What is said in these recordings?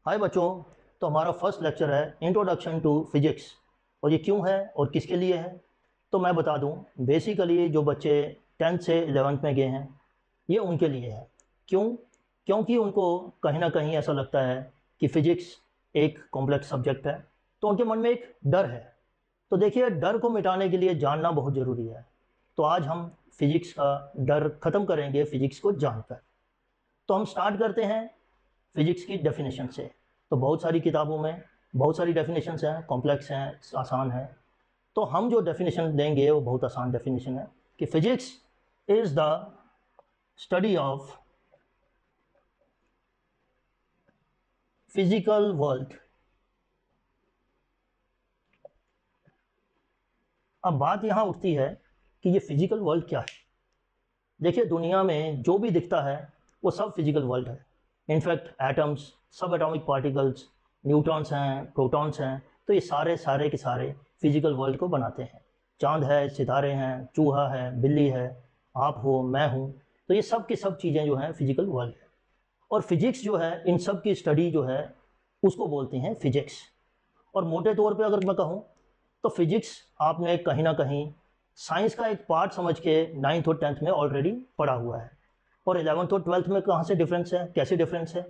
हाय बच्चों। तो हमारा फर्स्ट लेक्चर है इंट्रोडक्शन टू फिजिक्स। और ये क्यों है और किसके लिए है तो मैं बता दूं। बेसिकली जो बच्चे 10th से 11th में गए हैं ये उनके लिए है। क्यों? क्योंकि उनको कहीं ना कहीं ऐसा लगता है कि फिजिक्स एक कॉम्प्लेक्स सब्जेक्ट है, तो उनके मन में एक डर है। तो देखिए, डर को मिटाने के लिए जानना बहुत ज़रूरी है। तो आज हम फिजिक्स का डर ख़त्म करेंगे फिजिक्स को जानकर। तो हम स्टार्ट करते हैं फिजिक्स की डेफिनेशन से। तो बहुत सारी किताबों में बहुत सारी डेफिनेशंस हैं, कॉम्प्लेक्स हैं, आसान है। तो हम जो डेफिनेशन देंगे वो बहुत आसान डेफिनेशन है कि physics is the study of physical world. अब बात यहाँ उठती है कि ये फिजिकल वर्ल्ड क्या है। देखिए, दुनिया में जो भी दिखता है वो सब फिजिकल वर्ल्ड है। इनफैक्ट एटम्स, सब एटॉमिक पार्टिकल्स, न्यूट्रॉन्स हैं, प्रोटॉन्स हैं, तो ये सारे सारे के सारे फिजिकल वर्ल्ड को बनाते हैं। चांद है, सितारे हैं, चूहा है, बिल्ली है, आप हो, मैं हूँ, तो ये सब की सब चीज़ें जो हैं फिजिकल वर्ल्ड है। और फिजिक्स जो है इन सब की स्टडी जो है उसको बोलते हैं फिजिक्स। और मोटे तौर पे अगर मैं कहूँ तो फिजिक्स आपने कहीं ना कहीं साइंस का एक पार्ट समझ के 9th और 10th में ऑलरेडी पढ़ा हुआ है। और 11th और 12th में कहाँ से डिफरेंस है, कैसे डिफरेंस है।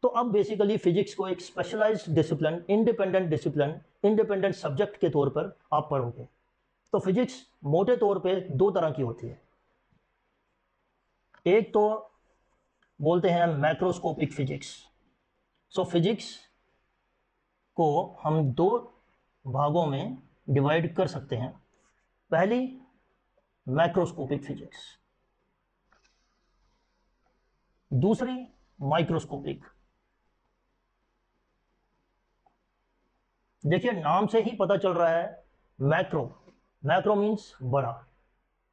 तो अब बेसिकली फिजिक्स को एक स्पेशलाइज्ड डिसिप्लिन, इंडिपेंडेंट सब्जेक्ट के तौर पर आप पढ़ोगे। तो फिजिक्स मोटे तौर पे दो तरह की होती है। एक तो बोलते हैं मैक्रोस्कोपिक फिजिक्स। सो फिजिक्स को हम दो भागों में डिवाइड कर सकते हैं। पहली मैक्रोस्कोपिक फिजिक्स, दूसरी माइक्रोस्कोपिक। देखिए, नाम से ही पता चल रहा है मैक्रो। मैक्रो मीन्स बड़ा।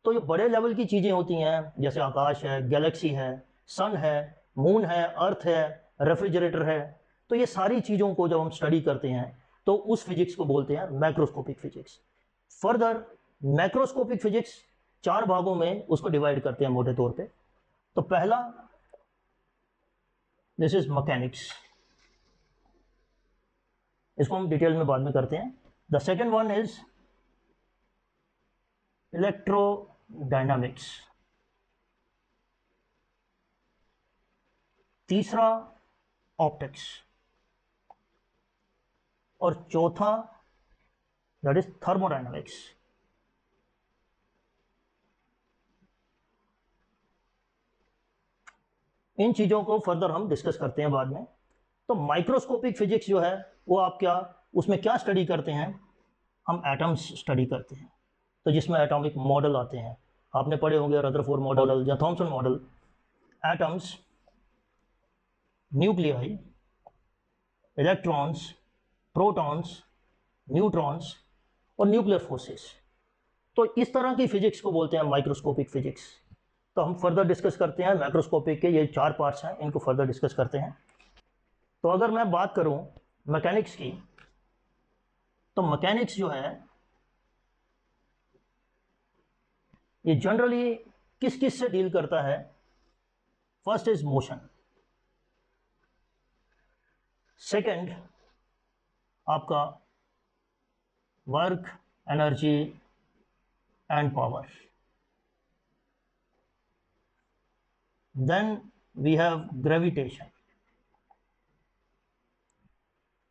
तो ये बड़े लेवल की चीज़ें होती हैं, जैसे आकाश है, गैलेक्सी है, सन है, मून है, अर्थ है, रेफ्रिजरेटर है। तो ये सारी चीज़ों को जब हम स्टडी करते हैं तो उस फिजिक्स को बोलते हैं macroscopic physics. Further macroscopic physics चार भागों में उसको डिवाइड करते हैं मोटे तौर पे। तो पहला, दिस इज मैकेनिक्स, इसको हम डिटेल में बाद में करते हैं। The second one is electrodynamics, तीसरा ऑप्टिक्स, और चौथा दैट इज थर्मोडायनामिक्स। इन चीज़ों को फर्दर हम डिस्कस करते हैं बाद में। तो माइक्रोस्कोपिक फिजिक्स जो है वो आप क्या, उसमें क्या स्टडी करते हैं, हम एटम्स स्टडी करते हैं। तो जिसमें एटॉमिक मॉडल आते हैं, आपने पढ़े होंगे रदरफोर्ड मॉडल या Thompson model. Atoms, nuclei, electrons, protons, neutrons और न्यूक्लियर फोर्सेस। तो इस तरह की फिजिक्स को बोलते हैं माइक्रोस्कोपिक फिजिक्स। तो हम फर्दर डिस्कस करते हैं मैक्रोस्कोपिक के ये चार पार्ट्स हैं, इनको फर्दर डिस्कस करते हैं। तो अगर मैं बात करूं मैकेनिक्स की, तो मैकेनिक्स जो है ये जनरली किस किस से डील करता है। फर्स्ट इज मोशन, सेकंड आपका work, energy and power, then we have gravitation.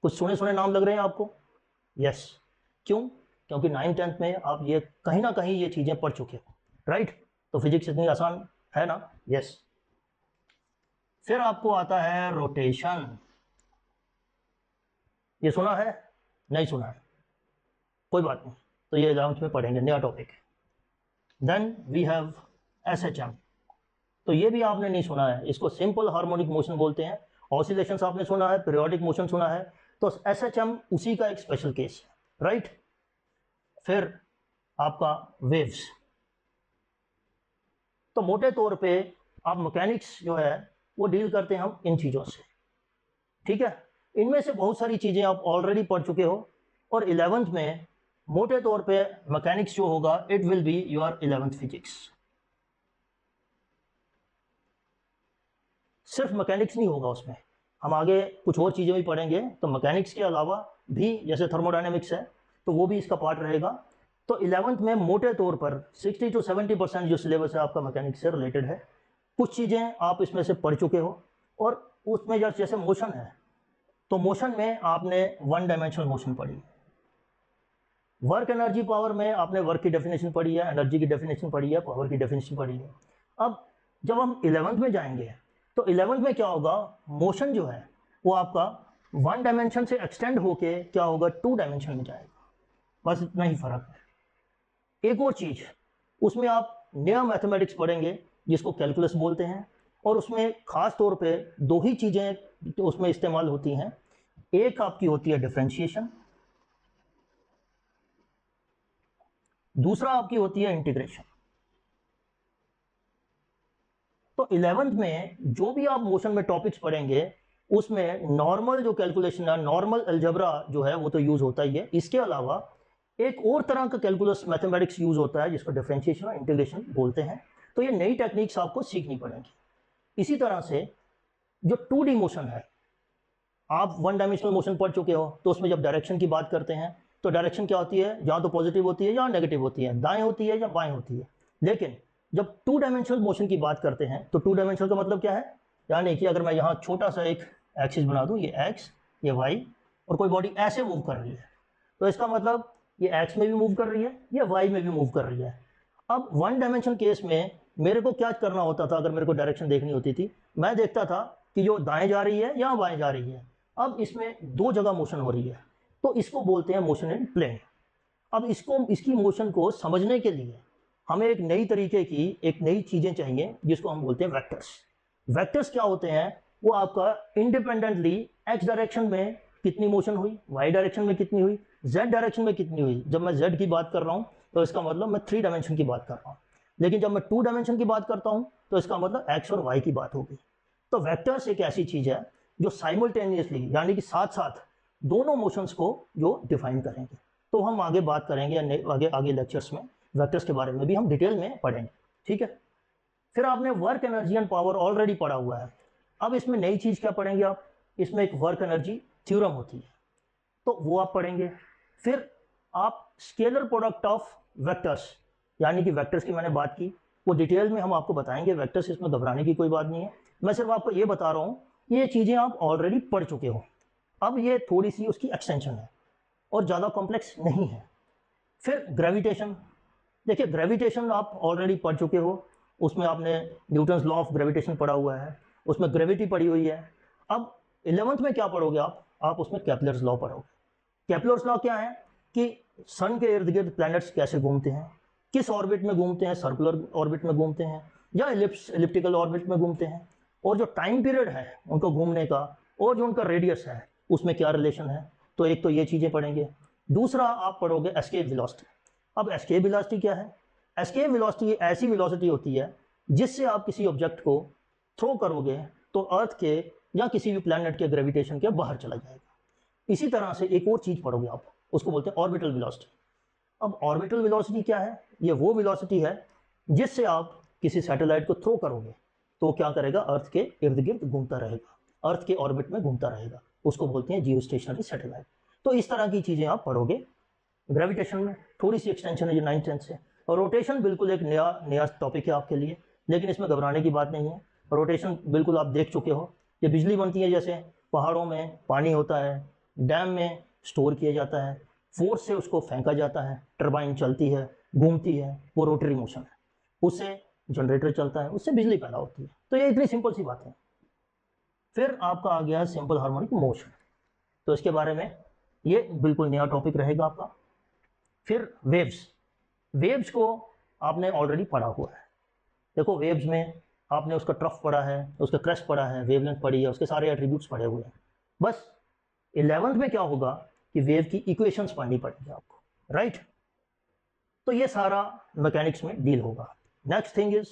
कुछ सुने सुने नाम लग रहे हैं आपको? यस। क्यों? क्योंकि 9th-10th में आप ये कहीं ना कहीं ये चीज़ें पढ़ चुके हो, राइट। तो फिजिक्स इतनी आसान है ना? यस। फिर आपको आता है रोटेशन। ये सुना है? नहीं सुना है? कोई बात नहीं, तो ये 11th में पढ़ेंगे, नया टॉपिक है। Then we have SHM। तो ये भी आपने नहीं सुना है, इसको सिंपल हार्मोनिक मोशन बोलते हैं। ऑसिलेशंस आपने सुना है, पीरियोडिक मोशन सुना है, तो SHM उसी का एक स्पेशल केस है, राइट। फिर आपका वेव्स। तो मोटे तौर पे आप मैकेनिक्स जो है वो डील करते हैं हम इन चीज़ों से, ठीक है। इनमें से बहुत सारी चीज़ें आप ऑलरेडी पढ़ चुके हो। और 11th में मोटे तौर पे मैकेनिक्स जो होगा it will be your 11th physics. सिर्फ मैकेनिक्स नहीं होगा उसमें, हम आगे कुछ और चीज़ें भी पढ़ेंगे, तो मैकेनिक्स के अलावा भी जैसे थर्मोडायनेमिक्स है तो वो भी इसका पार्ट रहेगा। तो 11th में मोटे तौर पर 60 to 70% जो सिलेबस है आपका मैकेनिक्स से रिलेटेड है। कुछ चीज़ें आप इसमें से पढ़ चुके हो, और उसमें जैसे मोशन है, तो मोशन में आपने वन डायमेंशनल मोशन पढ़ी, वर्क एनर्जी पावर में आपने वर्क की डेफिनेशन पढ़ी है, एनर्जी की डेफिनेशन पढ़ी है, पावर की डेफिनेशन पढ़ी है। अब जब हम 11th में जाएंगे तो 11th में क्या होगा, मोशन जो है वो आपका वन डायमेंशन से एक्सटेंड होके क्या होगा, टू डायमेंशन में जाएगा, बस इतना ही फर्क है। एक और चीज, उसमें आप नया मैथमेटिक्स पढ़ेंगे जिसको कैलकुलस बोलते हैं, और उसमें खास तौर पे दो ही चीजें तो उसमें इस्तेमाल होती हैं। एक आपकी होती है डिफरेंशिएशन, दूसरा आपकी होती है इंटीग्रेशन। तो 11th में जो भी आप मोशन में टॉपिक्स पढ़ेंगे उसमें नॉर्मल जो कैलकुलेशन है, नॉर्मल अलजेब्रा जो है वो तो यूज होता ही है, इसके अलावा एक और तरह का कैलकुलस मैथमेटिक्स यूज होता है जिसको डिफरेंशिएशन और इंटीग्रेशन बोलते हैं। तो ये नई टेक्निक्स आपको सीखनी पड़ेंगी। इसी तरह से जो 2D मोशन है, आप वन डायमेंशनल मोशन पढ़ चुके हो, तो उसमें जब डायरेक्शन की बात करते हैं तो डायरेक्शन क्या होती है, या तो पॉजिटिव होती है या नेगेटिव होती है, दाएं होती है या बाएं होती है। लेकिन जब टू डायमेंशनल मोशन की बात करते हैं तो टू डायमेंशनल का मतलब क्या है, यानी कि अगर मैं यहाँ छोटा सा एक एक्सिस बना दूँ, ये एक्स ये वाई, और कोई बॉडी ऐसे मूव कर रही है, तो इसका मतलब ये एक्स में भी मूव कर रही है, या वाई में भी मूव कर रही है। अब वन डायमेंशन केस में मेरे को क्या करना होता था, अगर मेरे को डायरेक्शन देखनी होती थी, मैं देखता था कि जो दाएं जा रही है या बाएं जा रही है। अब इसमें दो जगह मोशन हो रही है, तो इसको बोलते हैं मोशन इन प्लेन। अब इसकी मोशन को समझने के लिए हमें एक नई तरीके की एक नई चीज़ें चाहिए जिसको हम बोलते हैं वेक्टर्स। वेक्टर्स क्या होते हैं, वो आपका इंडिपेंडेंटली एक्स डायरेक्शन में कितनी मोशन हुई, वाई डायरेक्शन में कितनी हुई, जेड डायरेक्शन में कितनी हुई। जब मैं जेड की बात कर रहा हूँ तो इसका मतलब मैं 3 डायमेंशन की बात कर रहा हूँ, लेकिन जब मैं 2 डायमेंशन की बात करता हूँ तो इसका मतलब एक्स और वाई की बात होगी। तो वेक्टर्स एक ऐसी चीज़ है जो साइमल्टेनियसली यानी कि साथ साथ दोनों मोशंस को जो डिफाइन करेंगे। तो हम आगे बात करेंगे, आगे आगे लेक्चर्स में वेक्टर्स के बारे में भी हम डिटेल में पढ़ेंगे, ठीक है। फिर आपने work energy and power already पढ़ा हुआ है। अब इसमें नई चीज़ क्या पढ़ेंगे आप, इसमें एक वर्क एनर्जी थ्योरम होती है, तो वो आप पढ़ेंगे। फिर आप स्केलर प्रोडक्ट ऑफ वेक्टर्स, यानी कि वेक्टर्स की मैंने बात की, वो डिटेल में हम आपको बताएंगे। वेक्टर्स, इसमें घबराने की कोई बात नहीं है, मैं सिर्फ आपको ये बता रहा हूँ ये चीज़ें आप ऑलरेडी पढ़ चुके हो। अब ये थोड़ी सी उसकी एक्सटेंशन है और ज़्यादा कॉम्प्लेक्स नहीं है। फिर ग्रेविटेशन, देखिए ग्रेविटेशन आप ऑलरेडी पढ़ चुके हो, उसमें आपने न्यूटन्स लॉ ऑफ ग्रेविटेशन पढ़ा हुआ है, उसमें ग्रेविटी पढ़ी हुई है। अब 11th में क्या पढ़ोगे आप उसमें केपलर्स लॉ पढ़ोगे। केपलर्स लॉ क्या है कि सन के इर्द गिर्द प्लैनेट्स कैसे घूमते हैं, किस ऑर्बिट में घूमते हैं, सर्कुलर ऑर्बिट में घूमते हैं या एलिप्टिकल ऑर्बिट में घूमते हैं, और जो टाइम पीरियड है उनको घूमने का और जो उनका रेडियस है उसमें क्या रिलेशन है। तो एक तो ये चीज़ें पढ़ेंगे। दूसरा आप पढ़ोगे एस्केप वेलोसिटी। अब एस्केप वेलोसिटी क्या है, एस्केप वेलोसिटी ऐसी वेलोसिटी होती है जिससे आप किसी ऑब्जेक्ट को थ्रो करोगे तो अर्थ के या किसी भी प्लैनेट के ग्रेविटेशन के बाहर चला जाएगा। इसी तरह से एक और चीज़ पढ़ोगे आप, उसको बोलते हैं ऑर्बिटल वेलोसिटी। अब ऑर्बिटल वेलोसिटी क्या है, ये वो वेलोसिटी है जिससे आप किसी सैटेलाइट को थ्रो करोगे तो क्या करेगा, अर्थ के इर्द गिर्द घूमता रहेगा, अर्थ के ऑर्बिट में घूमता रहेगा, उसको बोलते हैं जियो स्टेशनरी सैटेलाइट। तो इस तरह की चीज़ें आप पढ़ोगे। ग्रेविटेशन में थोड़ी सी एक्सटेंशन है जो 9th-10th से, और रोटेशन बिल्कुल एक नया टॉपिक है आपके लिए, लेकिन इसमें घबराने की बात नहीं है। रोटेशन बिल्कुल आप देख चुके हो, ये बिजली बनती है, जैसे पहाड़ों में पानी होता है, डैम में स्टोर किया जाता है, फोर्स से उसको फेंका जाता है, टरबाइन चलती है, घूमती है, वो रोटरी मोशन है, उससे जनरेटर चलता है, उससे बिजली पैदा होती है। तो ये इतनी सिंपल सी बात है। फिर आपका आ गया सिंपल हार्मोनिक मोशन, तो इसके बारे में ये बिल्कुल नया टॉपिक रहेगा आपका। फिर वेव्स, वेव्स को आपने ऑलरेडी पढ़ा हुआ है। देखो वेव्स में आपने उसका ट्रफ पढ़ा है, उसका क्रस्ट पढ़ा है, वेवलेंथ पढ़ी है, उसके सारे एट्रीब्यूट्स पढ़े हुए हैं। बस 11th में क्या होगा कि वेव की इक्वेशंस पढ़नी पड़ेगी आपको, राइट। तो ये सारा मैकेनिक्स में डील होगा। Next thing is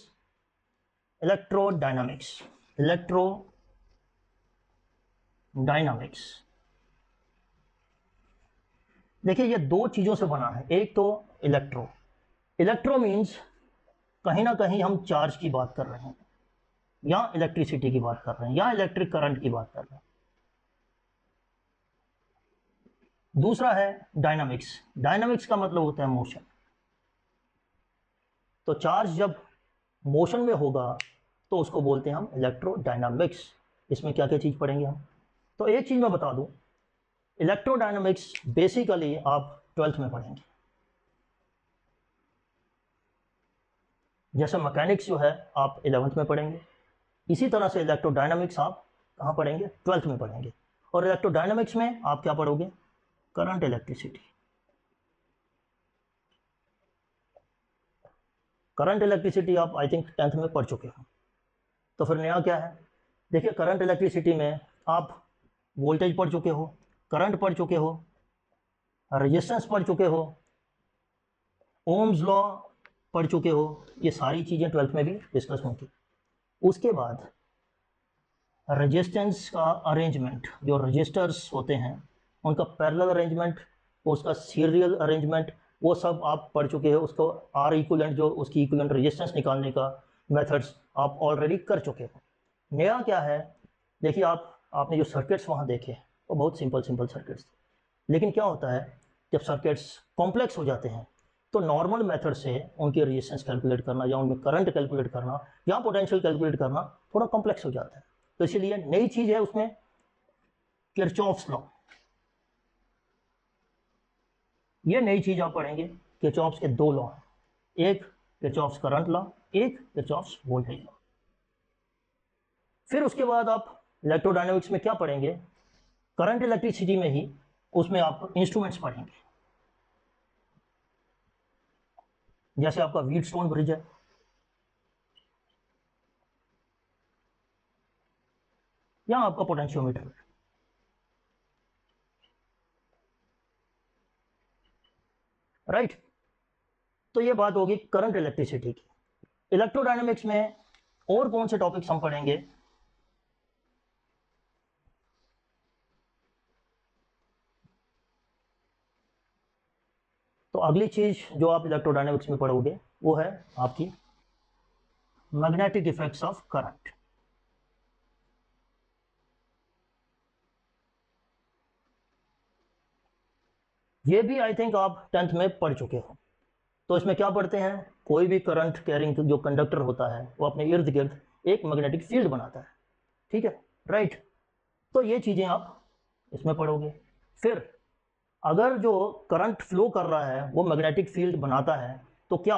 electrodynamics. Electrodynamics देखिए ये दो चीज़ों से बना है। एक तो इलेक्ट्रो मीन्स कहीं ना कहीं हम चार्ज की बात कर रहे हैं, या इलेक्ट्रिसिटी की बात कर रहे हैं, या इलेक्ट्रिक करंट की बात कर रहे हैं। दूसरा है डायनामिक्स। डायनामिक्स का मतलब होता है मोशन। तो चार्ज जब मोशन में होगा तो उसको बोलते हैं हम इलेक्ट्रोडायनामिक्स। इसमें क्या क्या चीज़ पढ़ेंगे हम? तो एक चीज़ मैं बता दूं, इलेक्ट्रोडायनामिक्स बेसिकली आप 12th में पढ़ेंगे। जैसे मैकेनिक्स जो है आप 11th में पढ़ेंगे, इसी तरह से इलेक्ट्रोडायनामिक्स आप कहाँ पढ़ेंगे? 12th में पढ़ेंगे। और इलेक्ट्रोडायनामिक्स में आप क्या पढ़ोगे? Current electricity. करंट इलेक्ट्रिसिटी आप आई थिंक 10th में पढ़ चुके हो। तो फिर नया क्या है? देखिए, करंट इलेक्ट्रिसिटी में आप वोल्टेज पढ़ चुके हो, करंट पढ़ चुके हो, रेजिस्टेंस पढ़ चुके हो, ओम्स लॉ पढ़ चुके हो। ये सारी चीज़ें 12th में भी डिस्कस होंगी। उसके बाद रेजिस्टेंस का अरेंजमेंट, जो रजिस्टर्स होते हैं उनका पैरेलल अरेंजमेंट, उसका सीरियल अरेंजमेंट, वो सब आप पढ़ चुके हो। उसको आर इक्विवेलेंट, जो उसकी इक्विवेलेंट रेजिस्टेंस निकालने का मेथड्स आप ऑलरेडी कर चुके हो। नया क्या है? देखिए, आपने जो सर्किट्स वहाँ देखे वो बहुत सिंपल सर्किट्स थे, लेकिन क्या होता है जब सर्किट्स कॉम्प्लेक्स हो जाते हैं तो नॉर्मल मेथड से उनकी रेजिस्टेंस कैलकुलेट करना या उनमें करंट कैलकुलेट करना या पोटेंशियल कैलकुलेट करना थोड़ा कॉम्प्लेक्स हो जाता है। तो इसीलिए नई चीज़ है उसमें किरचॉफ्स लॉ। ये नई चीज़ आप पढ़ेंगे। किरचॉफ्स के दो लॉ हैं, एक किरचॉफ्स करंट लॉ, एक किरचॉफ्स वोल्टेज लॉ। फिर उसके बाद आप इलेक्ट्रोडायनामिक्स में क्या पढ़ेंगे? करंट इलेक्ट्रिसिटी में ही उसमें आप इंस्ट्रूमेंट्स पढ़ेंगे। जैसे आपका व्हीटस्टोन ब्रिज है, या आपका पोटेंशियोमीटर है, राइट? तो ये बात होगी करंट इलेक्ट्रिसिटी की। इलेक्ट्रोडायनामिक्स में और कौन से टॉपिक्स हम पढ़ेंगे? तो अगली चीज जो आप इलेक्ट्रोडायनामिक्स में पढ़ोगे वो है आपकी मैग्नेटिक इफेक्ट्स ऑफ करंट। ये भी आई थिंक आप 10th में पढ़ चुके हो। तो इसमें क्या पढ़ते हैं? कोई भी करंट कैरिंग जो कंडक्टर होता है वो अपने इर्द गिर्द एक मैग्नेटिक फील्ड बनाता है, ठीक है, राइट? तो ये चीज़ें आप इसमें पढ़ोगे। फिर अगर जो करंट फ्लो कर रहा है वो मैग्नेटिक फील्ड बनाता है, तो क्या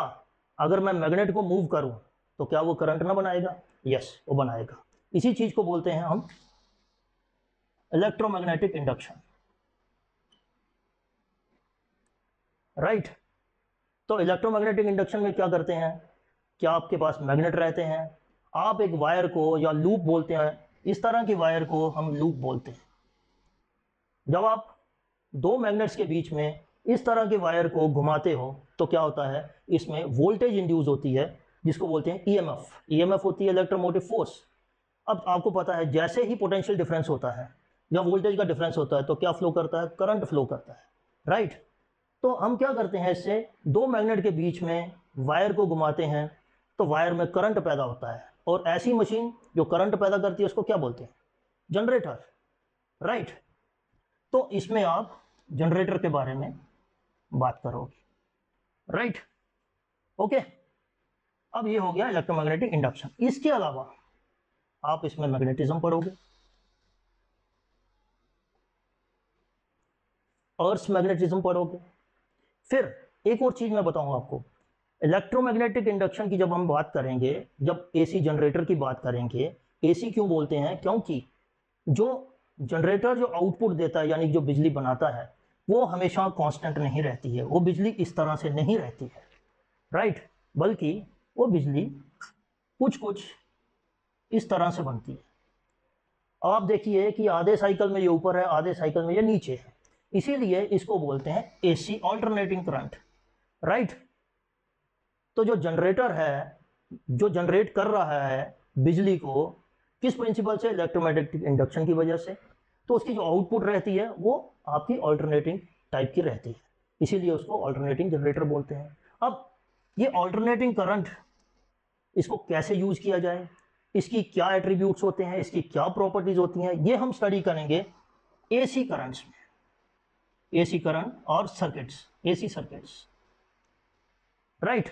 अगर मैं मैग्नेट को मूव करूं तो क्या वो करंट ना बनाएगा? यस, वो बनाएगा। इसी चीज़ को बोलते हैं हम इलेक्ट्रोमैग्नेटिक इंडक्शन, राइट? तो इलेक्ट्रोमैग्नेटिक इंडक्शन में क्या करते हैं? क्या आपके पास मैग्नेट रहते हैं, आप एक वायर को, या लूप बोलते हैं, इस तरह की वायर को हम लूप बोलते हैं। जब आप दो मैग्नेट्स के बीच में इस तरह के वायर को घुमाते हो तो क्या होता है? इसमें वोल्टेज इंड्यूस होती है जिसको बोलते हैं ईएमएफ। ईएमएफ होती है इलेक्ट्रोमोटिव फोर्स। अब आपको पता है जैसे ही पोटेंशियल डिफरेंस होता है या वोल्टेज का डिफरेंस होता है तो क्या फ्लो करता है? करंट फ्लो करता है, राइट? तो हम क्या करते हैं, इससे दो मैग्नेट के बीच में वायर को घुमाते हैं तो वायर में करंट पैदा होता है। और ऐसी मशीन जो करंट पैदा करती है उसको क्या बोलते हैं? Generator, right? तो इसमें आप जनरेटर के बारे में बात करोगे, राइट? ओके, अब ये हो गया इलेक्ट्रोमैग्नेटिक इंडक्शन। इसके अलावा आप इसमें मैग्नेटिज्म पढ़ोगे, अर्थ मैग्नेटिज्म पढ़ोगे। फिर एक और चीज मैं बताऊंगा आपको, इलेक्ट्रोमैग्नेटिक इंडक्शन की जब हम बात करेंगे, जब एसी जनरेटर की बात करेंगे, एसी क्यों बोलते हैं? क्योंकि जो जनरेटर जो आउटपुट देता है, यानी जो बिजली बनाता है, वो हमेशा कांस्टेंट नहीं रहती है। वो बिजली इस तरह से नहीं रहती है, राइट? बल्कि वो बिजली कुछ कुछ इस तरह से बनती है। आप देखिए कि आधे साइकिल में ये ऊपर है, आधे साइकिल में ये नीचे है, इसीलिए इसको बोलते हैं एसी ऑल्टरनेटिंग करंट, राइट? तो जो जनरेटर है, जो जनरेट कर रहा है बिजली को, किस प्रिंसिपल से? इलेक्ट्रोमैग्नेटिक इंडक्शन की वजह से। तो उसकी जो आउटपुट रहती है वो आपकी ऑल्टरनेटिंग टाइप की रहती है, इसीलिए उसको ऑल्टरनेटिंग जनरेटर बोलते हैं। अब ये ऑल्टरनेटिंग करंट, इसको कैसे यूज किया जाए, इसकी क्या एट्रीब्यूट्स होते हैं, इसकी क्या प्रॉपर्टीज होती हैं, ये हम स्टडी करेंगे एसी करंट्स में। एसी करंट और सर्किट्स, एसी सर्किट्स, राइट।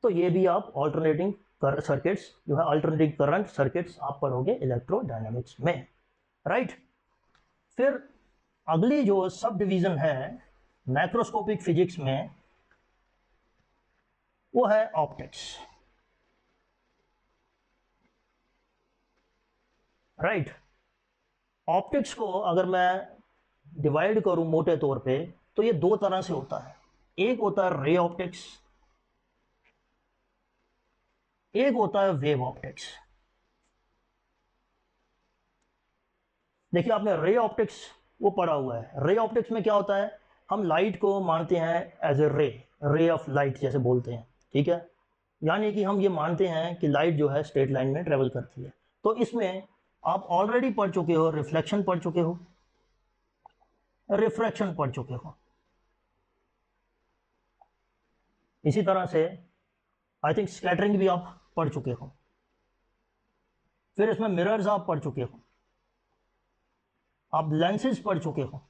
तो ये भी आप ऑल्टरनेटिंग सर्किट्स जो है, ऑल्टरनेटिंग करंट सर्किट्स आप पढ़ोगे इलेक्ट्रोडायनामिक्स में, राइट। फिर अगली जो सब डिवीजन है मैक्रोस्कोपिक फिजिक्स में वो है ऑप्टिक्स, राइट। ऑप्टिक्स को अगर मैं डिवाइड करूं मोटे तौर पे तो ये दो तरह से होता है, एक होता है रे ऑप्टिक्स, एक होता है वेव ऑप्टिक्स। देखिए आपने रे ऑप्टिक्स वो पढ़ा हुआ है, रे ऑप्टिक्स में क्या होता है, हम लाइट को मानते हैं as a ray of light जैसे बोलते हैं, ठीक है। यानी कि हम ये मानते हैं कि लाइट जो है स्ट्रेट लाइन में ट्रेवल करती है। तो इसमें आप ऑलरेडी पढ़ चुके हो, रिफ्लेक्शन पढ़ चुके हो, रिफ्रैक्शन पढ़ चुके हो। इसी तरह से आई थिंक स्कैटरिंग भी आप पढ़ चुके हो। फिर इसमें मिरर्स आप पढ़ चुके हो, आप लेंसेज पढ़ चुके हो,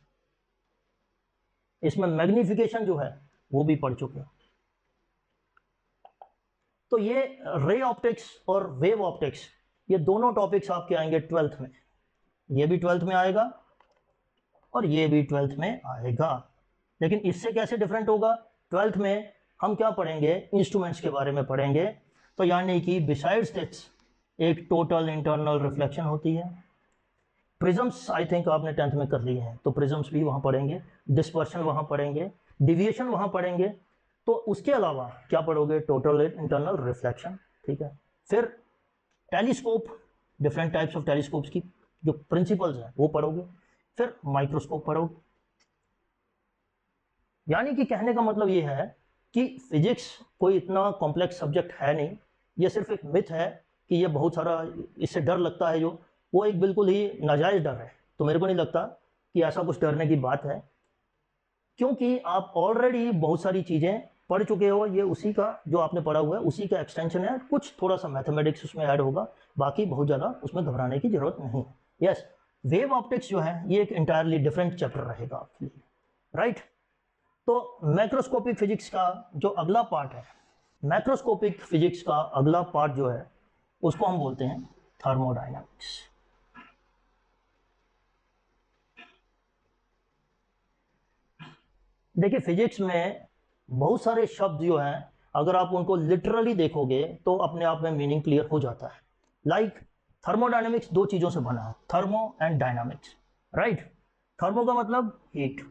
इसमें मैग्निफिकेशन जो है वो भी पढ़ चुके हो। तो ये रे ऑप्टिक्स और वेव ऑप्टिक्स ये दोनों टॉपिक्स आपके आएंगे 12th में, ये भी 12th में आएगा और ये भी 12th में आएगा। लेकिन इससे कैसे डिफरेंट होगा, 12th में हम क्या पढ़ेंगे, इंस्ट्रूमेंट्स के बारे में पढ़ेंगे। तो यानी कि बिसाइड्स दिस एक टोटल इंटरनल रिफ्लेक्शन होती है, प्रिज्म्स आई थिंक आपने 10th में कर लिए हैं, तो प्रिज्म्स भी वहाँ पढ़ेंगे, डिस्पर्शन वहाँ पढ़ेंगे, डिविएशन वहाँ पढ़ेंगे। तो उसके अलावा क्या पढ़ोगे, टोटल इंटरनल रिफ्लेक्शन, ठीक है। फिर telescope, different types of telescopes की जो प्रिंसिपल्स हैं वो पढ़ोगे। फिर माइक्रोस्कोप पढ़ोगे। यानी कि कहने का मतलब ये है कि फिजिक्स कोई इतना कॉम्प्लेक्स सब्जेक्ट है नहीं, ये सिर्फ एक मिथ है कि ये बहुत सारा इससे डर लगता है, जो वो एक बिल्कुल ही नाजायज़ डर है। तो मेरे को नहीं लगता कि ऐसा कुछ डरने की बात है, क्योंकि आप ऑलरेडी बहुत सारी चीज़ें पढ़ चुके हो। ये उसी का जो आपने पढ़ा हुआ है उसी का एक्सटेंशन है, कुछ थोड़ा सा मैथमेटिक्स उसमें ऐड होगा, बाकी बहुत ज़्यादा उसमें घबराने की ज़रूरत नहीं है। यस, वेव ऑप्टिक्स जो है ये एक इंटायरली डिफरेंट चैप्टर रहेगा आपके लिए, राइट। तो मैक्रोस्कोपिक फिजिक्स का जो अगला पार्ट है, मैक्रोस्कोपिक फिजिक्स का अगला पार्ट जो है उसको हम बोलते हैं थर्मोडायनामिक्स। देखिए फिजिक्स में बहुत सारे शब्द जो हैं अगर आप उनको लिटरली देखोगे तो अपने आप में मीनिंग क्लियर हो जाता है। लाइक थर्मोडायनामिक्स दो चीज़ों से बना है, thermo and dynamics, right. Thermo का मतलब हीट,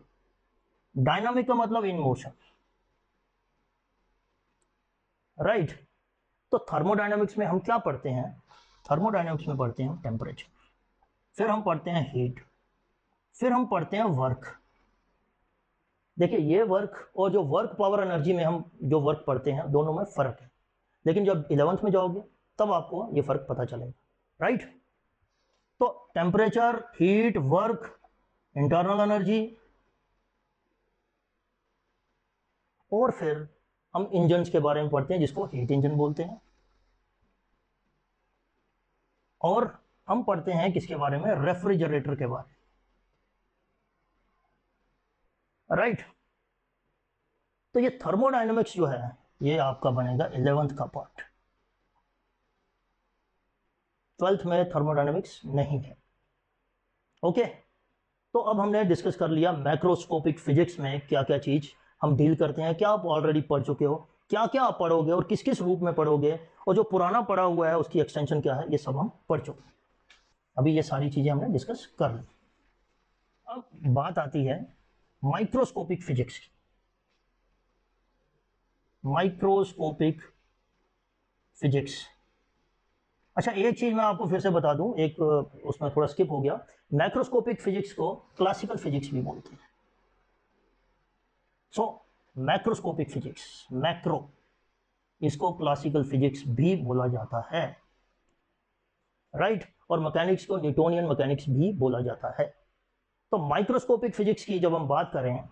डायनामिक का मतलब इन मोशन, राइट। तो थर्मोडायनामिक्स में हम क्या पढ़ते हैं, थर्मोडायनामिक्स में पढ़ते हैं टेम्परेचर, फिर हम पढ़ते हैं हीट, फिर हम पढ़ते हैं वर्क। देखिए ये वर्क और जो वर्क पावर एनर्जी में हम जो वर्क पढ़ते हैं दोनों में फ़र्क है, लेकिन जब 11th में जाओगे तब आपको ये फ़र्क पता चलेगा, राइट। तो temperature, heat, work, internal energy, और फिर हम इंजन्स के बारे में पढ़ते हैं जिसको हीट इंजन बोलते हैं, और हम पढ़ते हैं किसके बारे में, रेफ्रिजरेटर के बारे में, राइट। तो ये थर्मोडायनामिक्स जो है ये आपका बनेगा 11th का पार्ट, 12th में थर्मोडायनामिक्स नहीं है, ओके। तो अब हमने डिस्कस कर लिया मैक्रोस्कोपिक फिजिक्स में क्या क्या चीज़ हम डील करते हैं, क्या आप ऑलरेडी पढ़ चुके हो, क्या क्या आप पढ़ोगे और किस किस रूप में पढ़ोगे, और जो पुराना पढ़ा हुआ है उसकी एक्सटेंशन क्या है, ये सब हम पढ़ चुके हैं। अभी ये सारी चीज़ें हमने डिस्कस कर ली। अब बात आती है माइक्रोस्कोपिक फिजिक्स की। माइक्रोस्कोपिक फिजिक्स, अच्छा एक चीज़ मैं आपको फिर से बता दूं, एक उसमें थोड़ा स्किप हो गया। मैक्रोस्कोपिक फिजिक्स को क्लासिकल फिजिक्स भी बोलते हैं। सो मैक्रोस्कोपिक फिजिक्स, मैक्रो, इसको क्लासिकल फिजिक्स भी बोला जाता है, राइट। और मैकेनिक्स को न्यूटोनियन मैकेनिक्स भी बोला जाता है। तो माइक्रोस्कोपिक फिजिक्स की जब हम बात करें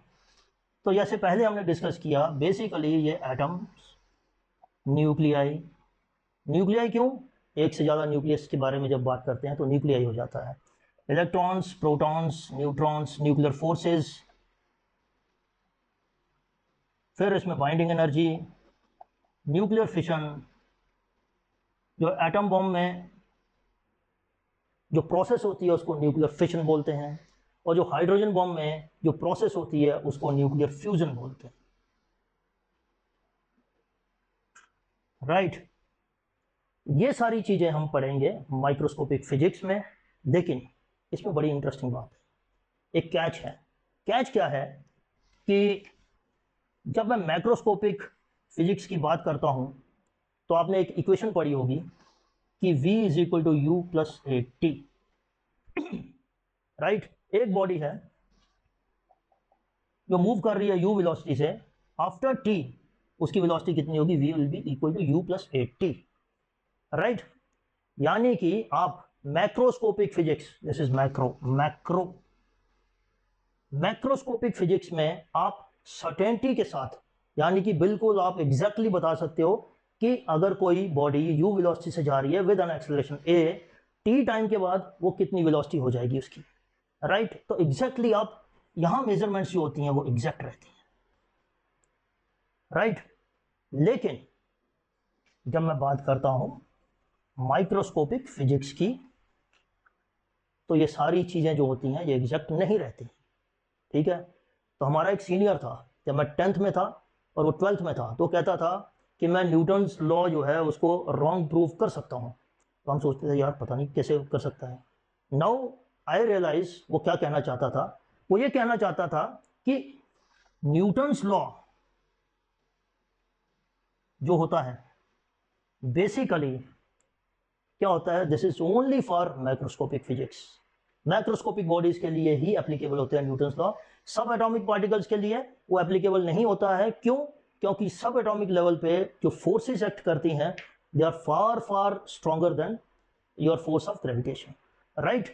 तो जैसे पहले हमने डिस्कस किया, बेसिकली ये एटम्स, न्यूक्लियाई, न्यूक्लियाई क्यों, एक से ज़्यादा न्यूक्लियस के बारे में जब बात करते हैं तो न्यूक्लियाई हो जाता है, electrons, protons, neutrons, nuclear forces, फिर इसमें बाइंडिंग एनर्जी, न्यूक्लियर फिशन, जो एटम बॉम्ब में जो प्रोसेस होती है उसको न्यूक्लियर फिशन बोलते हैं, और जो हाइड्रोजन बॉम्ब में जो प्रोसेस होती है उसको न्यूक्लियर फ्यूजन बोलते हैं, राइट। ये सारी चीज़ें हम पढ़ेंगे माइक्रोस्कोपिक फिजिक्स में, लेकिन इसमें बड़ी इंटरेस्टिंग बात है, एक कैच है। कैच क्या है कि जब मैं मैक्रोस्कोपिक फिजिक्स की बात करता हूं तो आपने एक इक्वेशन पढ़ी होगी कि v is equal to u plus a t, right. एक बॉडी है जो मूव कर रही है u वेलोसिटी से, आफ्टर t उसकी वेलोसिटी कितनी होगी, v will be equal to u plus a t, right. यानी कि आप macroscopic physics, this is macroscopic physics में आप सर्टेनिटी के साथ, यानी कि बिल्कुल आप एग्जैक्टली बता सकते हो कि अगर कोई बॉडी u वेलोसिटी से जा रही है with an acceleration a, t time के बाद वो कितनी वेलोसिटी हो जाएगी उसकी, राइट। तो एग्जैक्टली आप यहां मेजरमेंट्स जो होती हैं वो एग्जैक्ट रहती हैं, राइट। लेकिन जब मैं बात करता हूं माइक्रोस्कोपिक फिजिक्स की, तो ये सारी चीजें जो होती हैं ये एग्जैक्ट नहीं रहती, ठीक है। तो हमारा एक सीनियर था, जब मैं 10th में था और वो 12th में था, तो कहता था कि मैं न्यूटन्स लॉ जो है उसको रॉन्ग प्रूव कर सकता हूँ। तो हम सोचते थे यार पता नहीं कैसे कर सकता है। नाउ आई रियलाइज वो क्या कहना चाहता था, वो ये कहना चाहता था कि न्यूटन्स लॉ जो होता है बेसिकली क्या होता है, this is only for microscopic physics, macroscopic bodies के लिए ही एप्लीकेबल होते हैं न्यूटन्स लॉ। सब एटॉमिक पार्टिकल्स के लिए वो एप्लीकेबल नहीं होता है। क्यों? क्योंकि सब एटॉमिक लेवल पे जो फोर्सेस एक्ट करती हैं they are far far stronger than your force of gravitation, right.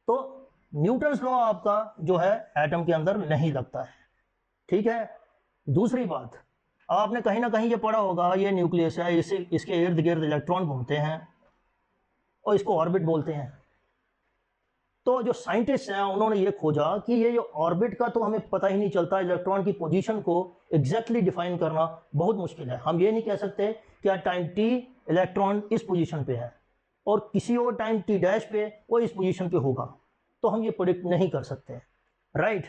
तो न्यूटन्स लॉ आपका जो है एटम के अंदर नहीं लगता है, ठीक है। दूसरी बात, आपने कहीं ना कहीं ये पढ़ा होगा, ये न्यूक्लियस है, इसके इर्द गिर्द इलेक्ट्रॉन घूमते हैं और इसको ऑर्बिट बोलते हैं। तो जो साइंटिस्ट हैं उन्होंने ये खोजा कि ये जो ऑर्बिट का तो हमें पता ही नहीं चलता, इलेक्ट्रॉन की पोजीशन को एग्जैक्टली डिफाइन करना बहुत मुश्किल है। हम ये नहीं कह सकते कि at टाइम टी इलेक्ट्रॉन इस पोजीशन पे है और किसी और टाइम टी डैश पे वो इस पोजीशन पे होगा, तो हम ये प्रेडिक्ट नहीं कर सकते, राइट।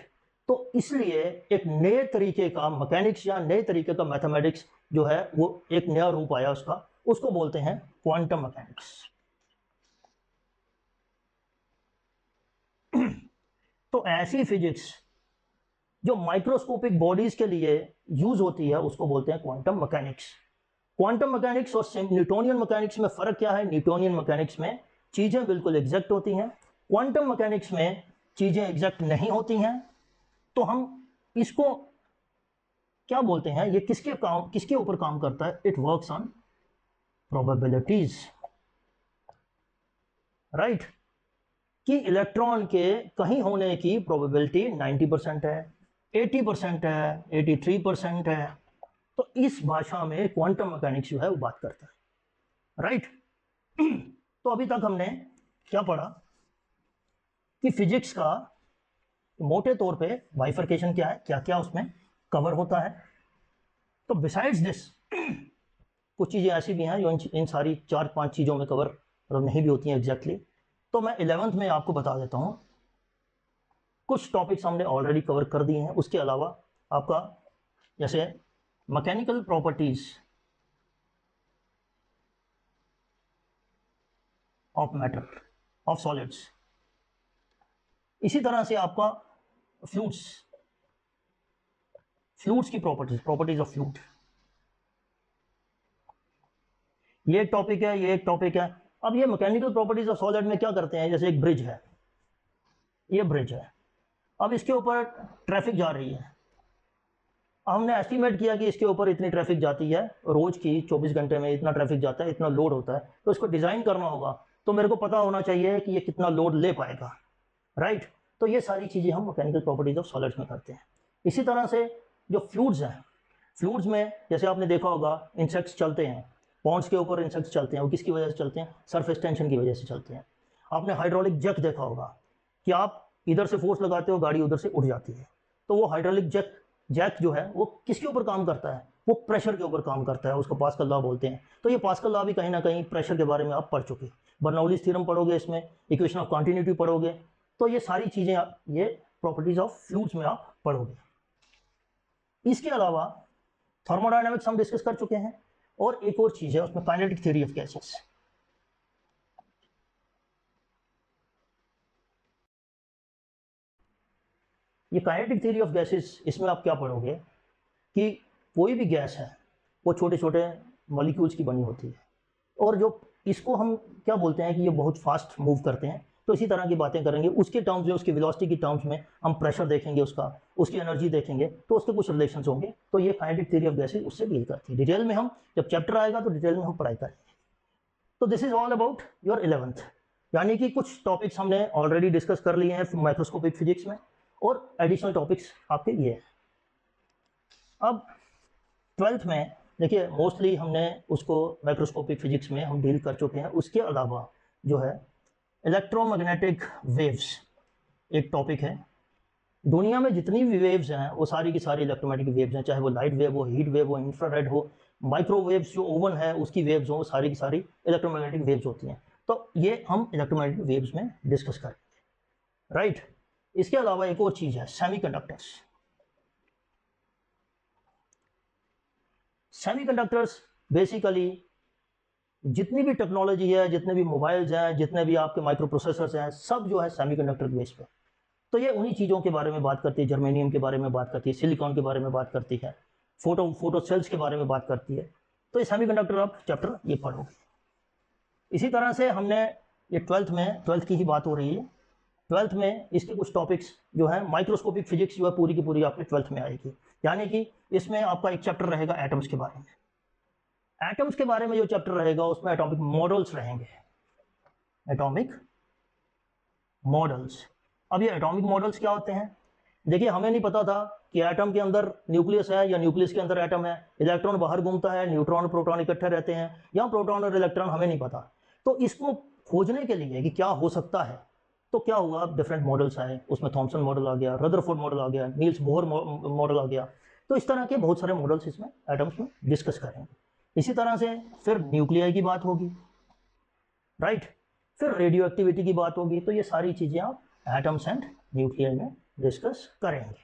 तो इसलिए एक नए तरीके का मैकेनिक्स या नए तरीके का मैथमेटिक्स जो है वो एक नया रूप आया उसका, उसको बोलते हैं क्वांटम मैकेनिक्स। तो ऐसी फिजिक्स जो माइक्रोस्कोपिक बॉडीज के लिए यूज होती है उसको बोलते हैं क्वांटम मैकेनिक्स। क्वांटम मैकेनिक्स और न्यूटोनियन मैकेनिक्स में फर्क क्या है? न्यूटोनियन मैकेनिक्स में चीजें बिल्कुल एग्जैक्ट होती हैं, क्वांटम मैकेनिक्स में चीजें एग्जैक्ट नहीं होती हैं। तो हम इसको क्या बोलते हैं, ये किसके ऊपर काम करता है? It works on probabilities, right. कि इलेक्ट्रॉन के कहीं होने की प्रोबेबिलिटी 90% है, 80% है, 83% है। तो इस भाषा में क्वांटम मैकेनिक्स जो है वो बात करता है, राइट। तो अभी तक हमने क्या पढ़ा कि फिजिक्स का मोटे तौर पे बाइफर्केशन क्या है, क्या क्या उसमें कवर होता है। तो बिसाइड्स दिस कुछ चीज़ें ऐसी भी हैं जो इन सारी 4-5 चीज़ों में कवर नहीं भी होती हैं एग्जैक्टली। तो मैं 11th में आपको बता देता हूं, कुछ टॉपिक्स हमने ऑलरेडी कवर कर दिए हैं। उसके अलावा आपका जैसे mechanical properties of matter, of solids, इसी तरह से आपका फ्लूइड्स की प्रॉपर्टीज ऑफ फ्लूइड, ये एक टॉपिक है, ये एक टॉपिक है। अब ये मैकेनिकल प्रॉपर्टीज ऑफ सॉलिड में क्या करते हैं, जैसे एक ब्रिज है, ये ब्रिज है, अब इसके ऊपर ट्रैफिक जा रही है। हमने एस्टिमेट किया कि इसके ऊपर इतनी ट्रैफिक जाती है रोज की, 24 घंटे में इतना ट्रैफिक जाता है, इतना लोड होता है। तो इसको डिजाइन करना होगा, तो मेरे को पता होना चाहिए कि ये कितना लोड ले पाएगा, राइट। तो ये सारी चीजें हम मैकेनिकल प्रॉपर्टीज ऑफ सॉलिड्स में करते हैं। इसी तरह से जो फ्लूइड्स हैं, फ्लूइड्स में जैसे आपने देखा होगा इंसेक्ट्स चलते हैं, पॉन्ड्स के ऊपर इंसेक्ट्स चलते हैं, वो किसकी वजह से चलते हैं? सरफेस टेंशन की वजह से चलते हैं। आपने हाइड्रोलिक जैक देखा होगा कि आप इधर से फोर्स लगाते हो, गाड़ी उधर से उड़ जाती है, तो वो हाइड्रोलिक जैक जैक जो है वो किसके ऊपर काम करता है, वो प्रेशर के ऊपर काम करता है, उसको पास्कल लॉ बोलते हैं। तो ये पास्कल लॉ भी कहीं ना कहीं प्रेशर के बारे में आप पढ़ चुके, बर्नौलीज थ्योरम पढ़ोगे, इसमें इक्वेशन ऑफ कॉन्टिन्यूटी पढ़ोगे, तो ये सारी चीज़ें ये प्रॉपर्टीज ऑफ फ्लूइड्स में आप पढ़ोगे। इसके अलावा थर्मोडायनामिक्स हम डिस्कस कर चुके हैं, और एक और चीज़ है उसमें काइनेटिक थ्योरी ऑफ गैसेस। ये काइनेटिक थ्योरी ऑफ गैसेस, इसमें आप क्या पढ़ोगे कि कोई भी गैस है वो छोटे छोटे मॉलिक्यूल्स की बनी होती है, और जो इसको हम क्या बोलते हैं कि ये बहुत फास्ट मूव करते हैं, तो इसी तरह की बातें करेंगे। उसके टर्म्स में, उसकी वेलोसिटी की टर्म्स में हम प्रेशर देखेंगे, उसकी एनर्जी देखेंगे, तो उसके कुछ रिलेशन होंगे। तो ये काइनेटिक थ्योरी ऑफ गैसेस उससे डील करती है। डिटेल में हम जब चैप्टर आएगा तो डिटेल में हम पढ़ाई करेंगे। तो this is all about your 11th, यानी कि कुछ टॉपिक्स हमने ऑलरेडी डिस्कस कर लिए हैं माइक्रोस्कोपिक फिजिक्स में, और एडिशनल टॉपिक्स आपके ये हैं। अब 12th में देखिए मोस्टली हमने उसको माइक्रोस्कोपिक फिजिक्स में हम डील कर चुके हैं। उसके अलावा जो है इलेक्ट्रोमैग्नेटिक वेव्स एक टॉपिक है। दुनिया में जितनी भी वेव्स हैं वो सारी की सारी इलेक्ट्रोमैग्नेटिक वेव्स हैं, चाहे वो लाइट वेव हो, हीट वेव हो, इंफ्रारेड हो, माइक्रोवेव्स जो ओवन है उसकी वेव्स हो, सारी की सारी इलेक्ट्रोमैग्नेटिक वेव्स होती हैं। तो ये हम इलेक्ट्रोमैग्नेटिक वेव्स में डिस्कस करेंगे, राइट। इसके अलावा एक और चीज़ है सेमीकंडक्टर्स। सेमीकंडक्टर्स बेसिकली जितनी भी टेक्नोलॉजी है, जितने भी मोबाइल्स हैं, जितने भी आपके माइक्रो प्रोसेसर्स हैं, सब जो है सेमीकंडक्टर बेस पे। तो ये उन्हीं चीज़ों के बारे में बात करती है, जर्मेनियम के बारे में बात करती है, सिलिकॉन के बारे में बात करती है, फोटो सेल्स के बारे में बात करती है। तो ये सेमीकंडक्टर आप चैप्टर ये पढ़ोगे। इसी तरह से हमने ये 12th की ही बात हो रही है, 12th में इसके कुछ टॉपिक्स जो है माइक्रोस्कोपिक फिजिक्स जो है पूरी की पूरी आपके 12th में आएगी। यानी कि इसमें आपका एक चैप्टर रहेगा एटम्स के बारे में। एटम्स के बारे में जो चैप्टर रहेगा उसमें एटॉमिक मॉडल्स रहेंगे, एटॉमिक मॉडल्स। अब ये एटॉमिक मॉडल्स क्या होते हैं? देखिए हमें नहीं पता था कि एटम के अंदर न्यूक्लियस है या न्यूक्लियस के अंदर एटम है, इलेक्ट्रॉन बाहर घूमता है, न्यूट्रॉन प्रोटॉन इकट्ठे रहते हैं, या प्रोटॉन और इलेक्ट्रॉन, हमें नहीं पता। तो इसको खोजने के लिए कि क्या हो सकता है, तो क्या हुआ, डिफरेंट मॉडल्स आए। उसमें थॉमसन मॉडल आ गया, रदरफोर्ड मॉडल आ गया, नील्स बोहर मॉडल आ गया। तो इस तरह के बहुत सारे मॉडल्स इसमें एटम्स में डिस्कस करेंगे। इसी तरह से फिर न्यूक्लियाई की बात होगी, राइट, फिर रेडियो एक्टिविटी की बात होगी। तो ये सारी चीज़ें आप एटम्स एंड न्यूक्लियाई में डिस्कस करेंगे,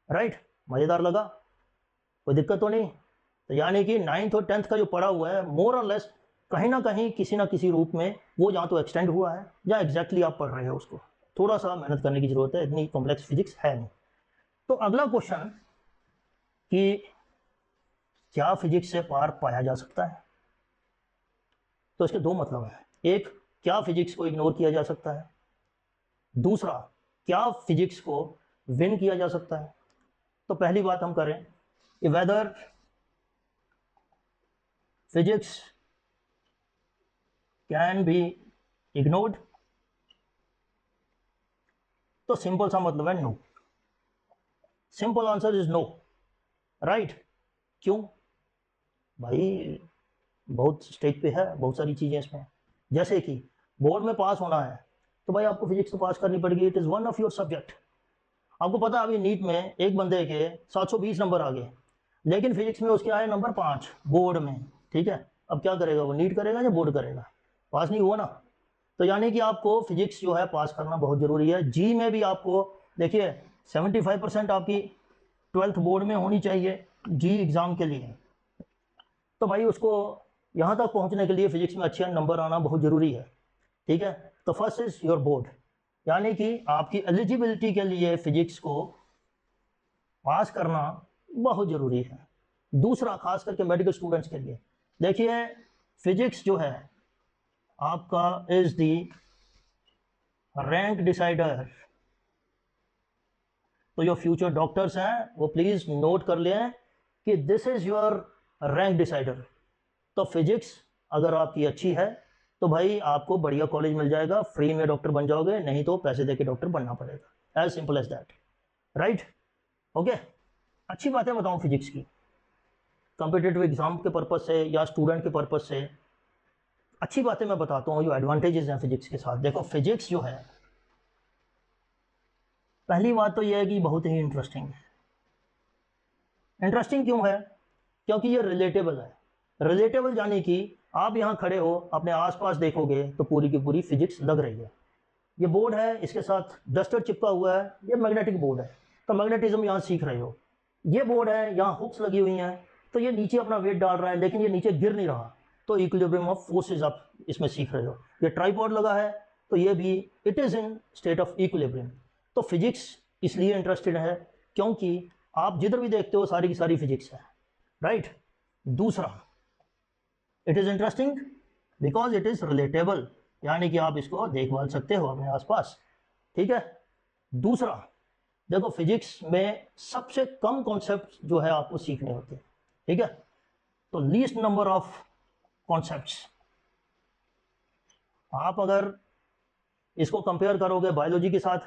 राइट। मज़ेदार लगा? कोई दिक्कत तो नहीं? तो यानी कि 9th और 10th का जो पढ़ा हुआ है मोर और लेस कहीं ना कहीं किसी ना किसी रूप में वो या तो एक्सटेंड हुआ है या एग्जैक्टली आप पढ़ रहे हो उसको। थोड़ा सा मेहनत करने की ज़रूरत है, इतनी कॉम्प्लेक्स फिजिक्स है नहीं। तो अगला क्वेश्चन कि क्या फिजिक्स से पार पाया जा सकता है? तो इसके दो मतलब हैं। एक, क्या फिजिक्स को इग्नोर किया जा सकता है? दूसरा, क्या फिजिक्स को विन किया जा सकता है? तो पहली बात हम करें, whether physics can be ignored, तो सिंपल सा मतलब है no. Simple answer is no, right. क्यों भाई? बहुत स्टेज पे है, बहुत सारी चीज़ें इसमें। जैसे कि बोर्ड में पास होना है तो भाई आपको फिजिक्स तो पास करनी पड़ेगी, it is one of your subject. आपको पता है अभी नीट में एक बंदे के 720 नंबर आ गए, लेकिन फिजिक्स में उसके आए नंबर 5 बोर्ड में, ठीक है। अब क्या करेगा वो, नीट करेगा या बोर्ड करेगा? पास नहीं हुआ ना। तो यानी कि आपको फिजिक्स जो है पास करना बहुत ज़रूरी है। जी में भी आपको देखिए 75% आपकी 12th बोर्ड में होनी चाहिए जी एग्ज़ाम के लिए। तो भाई उसको यहाँ तक पहुँचने के लिए फिजिक्स में अच्छे नंबर आना बहुत ज़रूरी है, ठीक है। तो फर्स्ट इज योर बोर्ड, यानी कि आपकी एलिजिबिलिटी के लिए फिजिक्स को पास करना बहुत ज़रूरी है। दूसरा, खास करके मेडिकल स्टूडेंट्स के लिए, देखिए फिजिक्स जो है आपका इज दी रैंक डिसाइडर। तो जो फ्यूचर डॉक्टर्स हैं वो प्लीज़ नोट कर लें कि this is your rank decider. तो फिजिक्स अगर आपकी अच्छी है तो भाई आपको बढ़िया कॉलेज मिल जाएगा, फ्री में डॉक्टर बन जाओगे, नहीं तो पैसे दे के डॉक्टर बनना पड़ेगा, as simple as that, right. Okay, अच्छी बातें बताऊँ फिजिक्स की, कॉम्पिटेटिव एग्जाम के पर्पज़ से या स्टूडेंट के पर्पज़ से अच्छी बातें मैं बताता हूँ जो एडवांटेजेस हैं फिजिक्स के साथ। देखो फिजिक्स जो है, पहली बात तो यह है कि बहुत ही इंटरेस्टिंग है, इंटरेस्टिंग क्यों है? क्योंकि ये रिलेटेबल है। रिलेटेबल यानी कि आप यहाँ खड़े हो, अपने आसपास देखोगे तो पूरी की पूरी फिजिक्स लग रही है। ये बोर्ड है, इसके साथ डस्टर चिपका हुआ है, ये मैग्नेटिक बोर्ड है, तो मैग्नेटिज्म यहाँ सीख रहे हो। ये बोर्ड है, यहाँ हुक्स लगी हुई हैं, तो ये नीचे अपना वेट डाल रहा है, लेकिन ये नीचे गिर नहीं रहा, तो इक्विलिब्रियम ऑफ फोर्सेज आप इसमें सीख रहे हो। ये ट्राइपॉड लगा है, तो ये भी it is in state of equilibrium. तो फिजिक्स इसलिए इंटरेस्टेड है क्योंकि आप जिधर भी देखते हो सारी की सारी फिजिक्स है, राइट। दूसरा, it is interesting because it is relatable, यानी कि आप इसको देखभाल सकते हो अपने आसपास, ठीक है। दूसरा, देखो फिजिक्स में सबसे कम कॉन्सेप्ट जो है आपको सीखने होते हैं, ठीक है। तो लीस्ट नंबर ऑफ कॉन्सेप्ट्स, आप अगर इसको कंपेयर करोगे बायोलॉजी के साथ,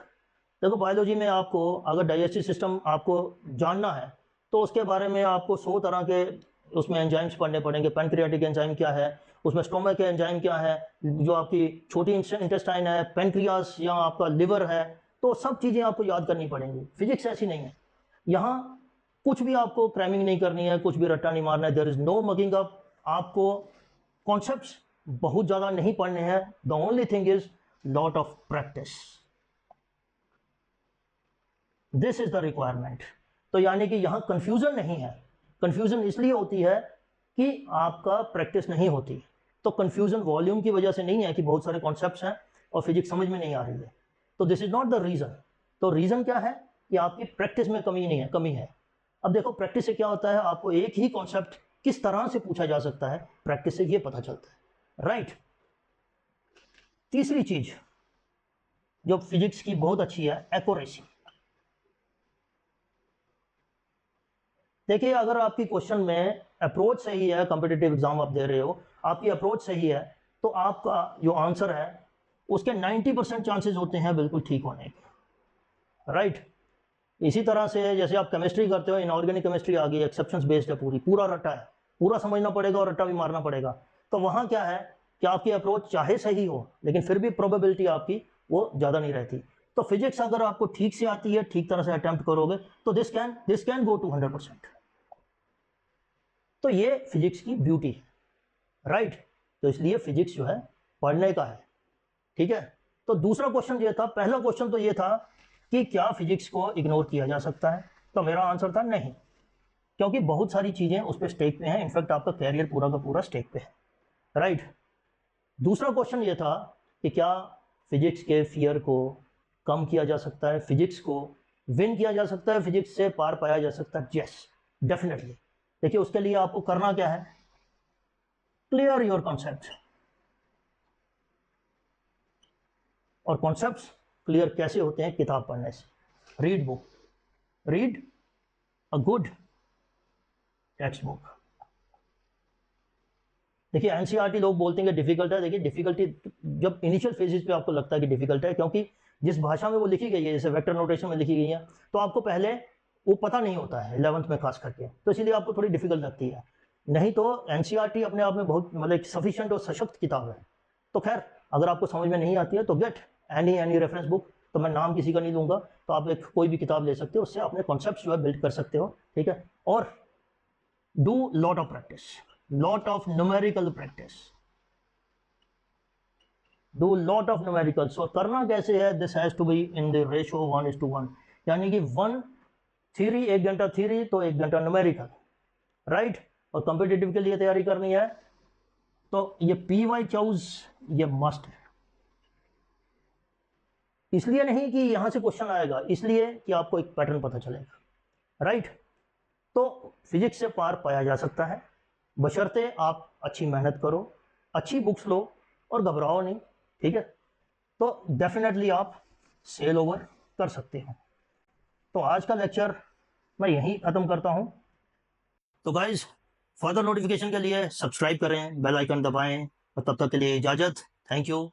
देखो बायोलॉजी में आपको अगर डाइजेस्टिव सिस्टम आपको जानना है तो उसके बारे में आपको 100 तरह के उसमें एंजाइम्स पढ़ने पड़ेंगे। पैनक्रियाटिक एंजाइम क्या है, उसमें स्टोमक के एंजाइम क्या है, जो आपकी छोटी इंटेस्टाइन है, पेनक्रियास या आपका लिवर है, तो सब चीज़ें आपको याद करनी पड़ेंगी। फिजिक्स ऐसी नहीं है, यहाँ कुछ भी आपको क्रैमिंग नहीं करनी है, कुछ भी रट्टा नहीं मारना है, there is no mugging up. आपको कॉन्सेप्ट्स बहुत ज़्यादा नहीं पढ़ने हैं, the only thing is lot of practice, this is the requirement. तो यानी कि यहाँ कंफ्यूजन नहीं है। कंफ्यूजन इसलिए होती है कि आपका प्रैक्टिस नहीं होती। तो कंफ्यूजन वॉल्यूम की वजह से नहीं है कि बहुत सारे कॉन्सेप्ट्स हैं और फिजिक्स समझ में नहीं आ रही है, तो this is not the reason. तो रीज़न क्या है कि आपकी प्रैक्टिस में कमी है। अब देखो प्रैक्टिस से क्या होता है, आपको एक ही कॉन्सेप्ट किस तरह से पूछा जा सकता है, प्रैक्टिस से ये पता चलता है, राइट। तीसरी चीज जो फिजिक्स की बहुत अच्छी है, एक्यूरेसी। देखिए अगर आपकी क्वेश्चन में अप्रोच सही है, कॉम्पिटिटिव एग्जाम आप दे रहे हो, आपकी अप्रोच सही है, तो आपका जो आंसर है उसके 90% चांसेस होते हैं बिल्कुल ठीक होने के, राइट। इसी तरह से जैसे आप केमिस्ट्री करते हो, इनऑर्गेनिक केमिस्ट्री आ गई, एक्सेप्शंस बेस्ड है, पूरा रट्टा है, पूरा समझना पड़ेगा और रट्टा भी मारना पड़ेगा। तो वहाँ क्या है कि आपकी अप्रोच चाहे सही हो लेकिन फिर भी प्रोबेबिलिटी आपकी वो ज़्यादा नहीं रहती। तो फिजिक्स अगर आपको ठीक से आती है, ठीक तरह से अटेम्प्ट करोगे, तो दिस कैन गो टू 100%। तो ये फिजिक्स की ब्यूटी है, राइट। तो इसलिए फिजिक्स जो है पढ़ने का है, ठीक है। तो दूसरा क्वेश्चन ये था, पहला क्वेश्चन तो ये था कि क्या फिजिक्स को इग्नोर किया जा सकता है, तो मेरा आंसर था नहीं, क्योंकि बहुत सारी चीज़ें उस पर स्टेक पे हैं, इनफैक्ट आपका कैरियर पूरा का पूरा स्टेक पे है, राइट। दूसरा क्वेश्चन ये था कि क्या फिजिक्स के फियर को कम किया जा सकता है, फिजिक्स को विन किया जा सकता है, फिजिक्स से पार पाया जा सकता है। Yes, definitely. देखिए उसके लिए आपको करना क्या है, क्लियर योर कॉन्सेप्ट। और कॉन्सेप्ट्स क्लियर कैसे होते हैं, किताब पढ़ने से। Read book, read a good text book. देखिए एनसीईआरटी लोग बोलते हैं कि डिफिकल्ट है, देखिए डिफिकल्टी जब इनिशियल फेजेस पे आपको लगता है कि डिफिकल्ट है, क्योंकि जिस भाषा में वो लिखी गई है, जैसे वेक्टर नोटेशन में लिखी गई है, तो आपको पहले वो पता नहीं होता है 11th में खास करके, तो इसीलिए आपको थोड़ी डिफिकल्ट लगती है। नहीं तो एनसीईआरटी अपने आप में बहुत मतलब सफिशिएंट और सशक्त किताब है। तो खैर अगर आपको समझ में नहीं आती है तो गेट एनी रेफरेंस बुक, तो मैं नाम किसी का नहीं लूँगा, तो आप एक कोई भी किताब ले सकते हो, उससे अपने कॉन्सेप्ट जो है बिल्ड कर सकते हो, ठीक है। और do lot of practice, lot of numerical practice, do lot of numericals. और करना कैसे है, this has to be in the ratio 1:1, यानी कि 1 थ्योरी, 1 घंटा थ्योरी तो 1 घंटा न्यूमेरिकल, राइट। और कॉम्पिटिटिव के लिए तैयारी करनी है तो ये पीवाई चाउज ये मस्ट है। इसलिए नहीं कि यहां से क्वेश्चन आएगा, इसलिए कि आपको एक पैटर्न पता चलेगा, राइट। तो फिजिक्स से पार पाया जा सकता है बशर्ते आप अच्छी मेहनत करो, अच्छी बुक्स लो और घबराओ नहीं, ठीक है। तो डेफिनेटली आप सेल ओवर कर सकते हो। तो आज का लेक्चर मैं यहीं ख़त्म करता हूं। तो गाइज फर्दर नोटिफिकेशन के लिए सब्सक्राइब करें, बेल आइकन दबाएं, और तब तक के लिए इजाज़त। Thank you.